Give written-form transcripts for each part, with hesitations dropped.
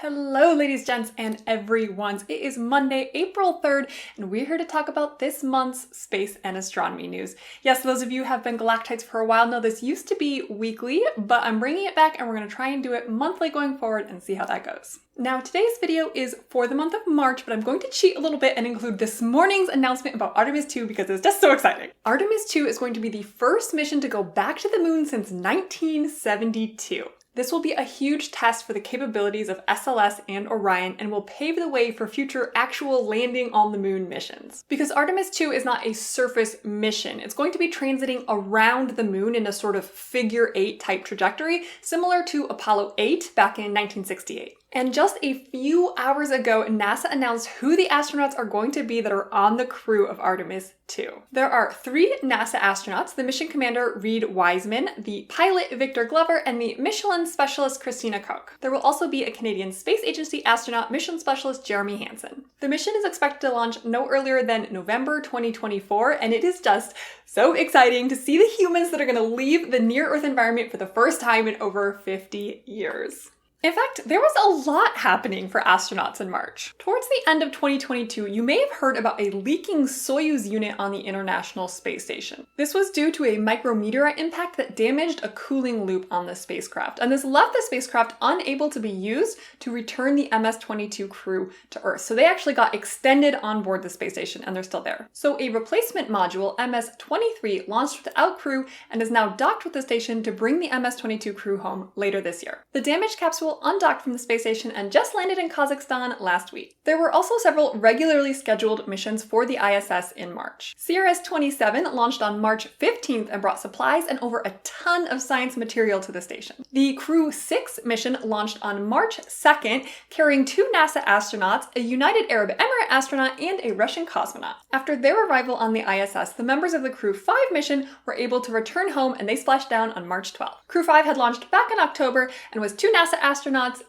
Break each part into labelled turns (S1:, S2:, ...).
S1: Hello ladies, gents, and everyone. It is Monday, April 3rd, and we're here to talk about this month's space and astronomy news. Yes, those of you who have been galactites for a while know this used to be weekly, but I'm bringing it back and we're going to try and do it monthly going forward and see how that goes. Now, today's video is for the month of March, but I'm going to cheat a little bit and include this morning's announcement about Artemis II because it's just so exciting. Artemis II is going to be the first mission to go back to the moon since 1972. This will be a huge test for the capabilities of SLS and Orion and will pave the way for future actual landing on the moon missions. Because Artemis II is not a surface mission, it's going to be transiting around the moon in a sort of figure 8 type trajectory, similar to Apollo 8 back in 1968. And just a few hours ago, NASA announced who the astronauts are going to be that are on the crew of Artemis II. There are 3 NASA astronauts, the mission commander Reed Wiseman, the pilot Victor Glover, and the Michelin specialist Christina Koch. There will also be a Canadian Space Agency astronaut, mission specialist Jeremy Hansen. The mission is expected to launch no earlier than November 2024, and it is just so exciting to see the humans that are going to leave the near-Earth environment for the first time in over 50 years. In fact, there was a lot happening for astronauts in March. Towards the end of 2022, you may have heard about a leaking Soyuz unit on the International Space Station. This was due to a micrometeorite impact that damaged a cooling loop on the spacecraft, and this left the spacecraft unable to be used to return the MS-22 crew to Earth. So they actually got extended on board the space station, and they're still there. So a replacement module, MS-23, launched without crew and is now docked with the station to bring the MS-22 crew home later this year. The damaged capsule undocked from the space station and just landed in Kazakhstan last week. There were also several regularly scheduled missions for the ISS in March. CRS-27 launched on March 15th and brought supplies and over a ton of science material to the station. The Crew 6 mission launched on March 2nd, carrying 2 NASA astronauts, a United Arab Emirates astronaut, and a Russian cosmonaut. After their arrival on the ISS, the members of the Crew 5 mission were able to return home and they splashed down on March 12th. Crew 5 had launched back in October and was 2 NASA astronauts,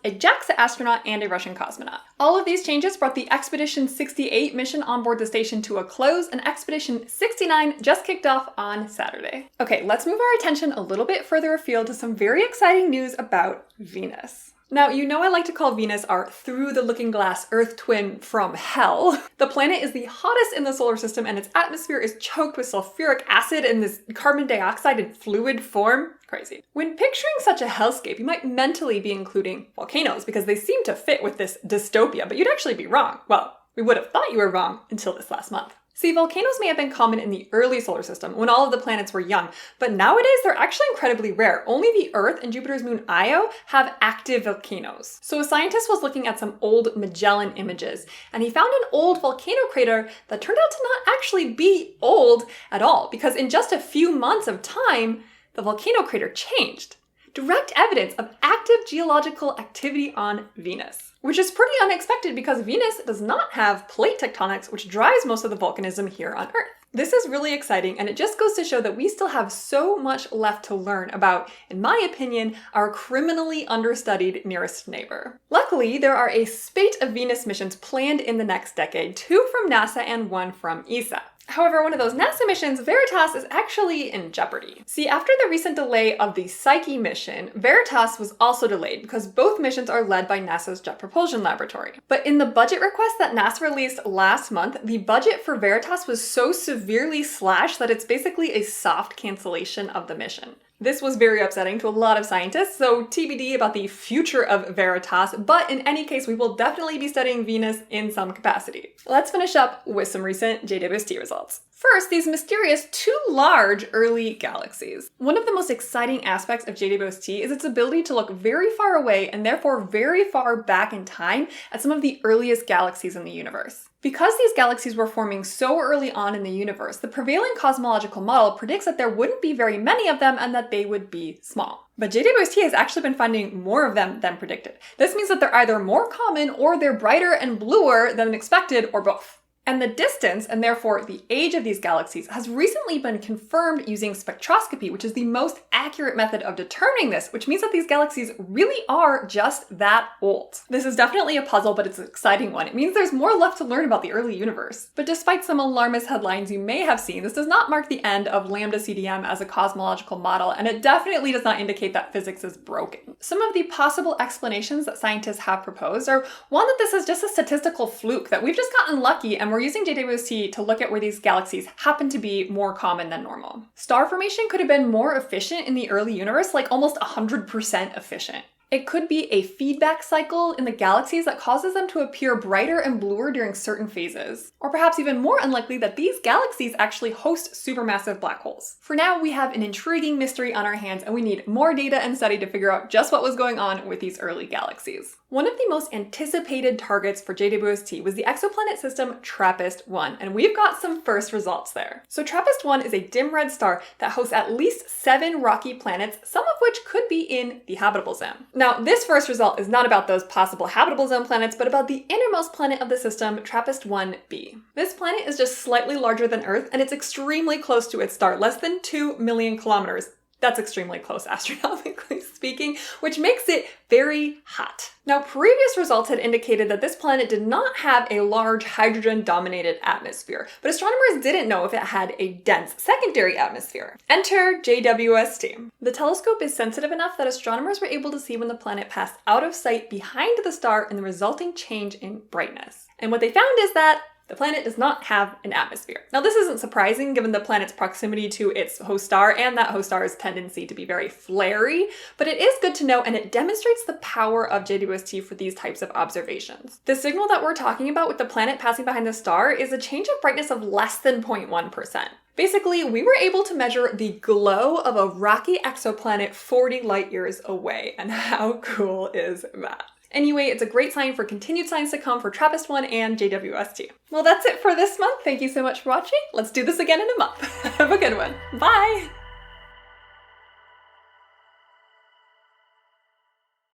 S1: a JWST astronaut, and a Russian cosmonaut. All of these changes brought the Expedition 68 mission on board the station to a close, and Expedition 69 just kicked off on Saturday. Okay, let's move our attention a little bit further afield to some very exciting news about Venus. Now, you know I like to call Venus our through-the-looking-glass Earth twin from hell. The planet is the hottest in the solar system and its atmosphere is choked with sulfuric acid and this carbon dioxide in fluid form. Crazy. When picturing such a hellscape, you might mentally be including volcanoes because they seem to fit with this dystopia, but you'd actually be wrong. Well, we would have thought you were wrong until this last month. See, volcanoes may have been common in the early solar system when all of the planets were young, but nowadays they're actually incredibly rare. Only the Earth and Jupiter's moon Io have active volcanoes. So a scientist was looking at some old Magellan images, and he found an old volcano crater that turned out to not actually be old at all, because in just a few months of time, the volcano crater changed. Direct evidence of active geological activity on Venus. Which is pretty unexpected because Venus does not have plate tectonics, which drives most of the volcanism here on Earth. This is really exciting, and it just goes to show that we still have so much left to learn about, in my opinion, our criminally understudied nearest neighbor. Luckily, there are a spate of Venus missions planned in the next decade, 2 from NASA and 1 from ESA. However, one of those NASA missions, VERITAS, is actually in jeopardy. See, after the recent delay of the Psyche mission, VERITAS was also delayed because both missions are led by NASA's Jet Propulsion Laboratory. But in the budget request that NASA released last month, the budget for VERITAS was so severely slashed that it's basically a soft cancellation of the mission. This was very upsetting to a lot of scientists, so TBD about the future of VERITAS, but in any case, we will definitely be studying Venus in some capacity. Let's finish up with some recent JWST results. First, these mysterious 2 large early galaxies. One of the most exciting aspects of JWST is its ability to look very far away and therefore very far back in time at some of the earliest galaxies in the universe. Because these galaxies were forming so early on in the universe, the prevailing cosmological model predicts that there wouldn't be very many of them and that they would be small. But JWST has actually been finding more of them than predicted. This means that they're either more common or they're brighter and bluer than expected, or both. And the distance, and therefore the age of these galaxies, has recently been confirmed using spectroscopy, which is the most accurate method of determining this, which means that these galaxies really are just that old. This is definitely a puzzle, but it's an exciting one. It means there's more left to learn about the early universe. But despite some alarmist headlines you may have seen, this does not mark the end of lambda CDM as a cosmological model, and it definitely does not indicate that physics is broken. Some of the possible explanations that scientists have proposed are one, that this is just a statistical fluke, that we've just gotten lucky and we're using JWST to look at where these galaxies happen to be more common than normal. Star formation could have been more efficient in the early universe, like almost 100% efficient. It could be a feedback cycle in the galaxies that causes them to appear brighter and bluer during certain phases. Or perhaps even more unlikely, that these galaxies actually host supermassive black holes. For now, we have an intriguing mystery on our hands, and we need more data and study to figure out just what was going on with these early galaxies. One of the most anticipated targets for JWST was the exoplanet system TRAPPIST-1, and we've got some first results there. So TRAPPIST-1 is a dim red star that hosts at least 7 rocky planets, some of which could be in the habitable zone. Now, this first result is not about those possible habitable zone planets, but about the innermost planet of the system, TRAPPIST-1b. This planet is just slightly larger than Earth, and it's extremely close to its star, less than 2 million kilometers. That's extremely close astronomically speaking, which makes it very hot. Now, previous results had indicated that this planet did not have a large hydrogen-dominated atmosphere, but astronomers didn't know if it had a dense secondary atmosphere. Enter JWST. The telescope is sensitive enough that astronomers were able to see when the planet passed out of sight behind the star and the resulting change in brightness. And what they found is that the planet does not have an atmosphere. Now, this isn't surprising given the planet's proximity to its host star and that host star's tendency to be very flary, but it is good to know, and it demonstrates the power of JWST for these types of observations. The signal that we're talking about with the planet passing behind the star is a change of brightness of less than 0.1%. Basically, we were able to measure the glow of a rocky exoplanet 40 light years away, and how cool is that? Anyway, it's a great sign for continued science to come for TRAPPIST-1 and JWST. Well, that's it for this month. Thank you so much for watching. Let's do this again in a month. Have a good one. Bye!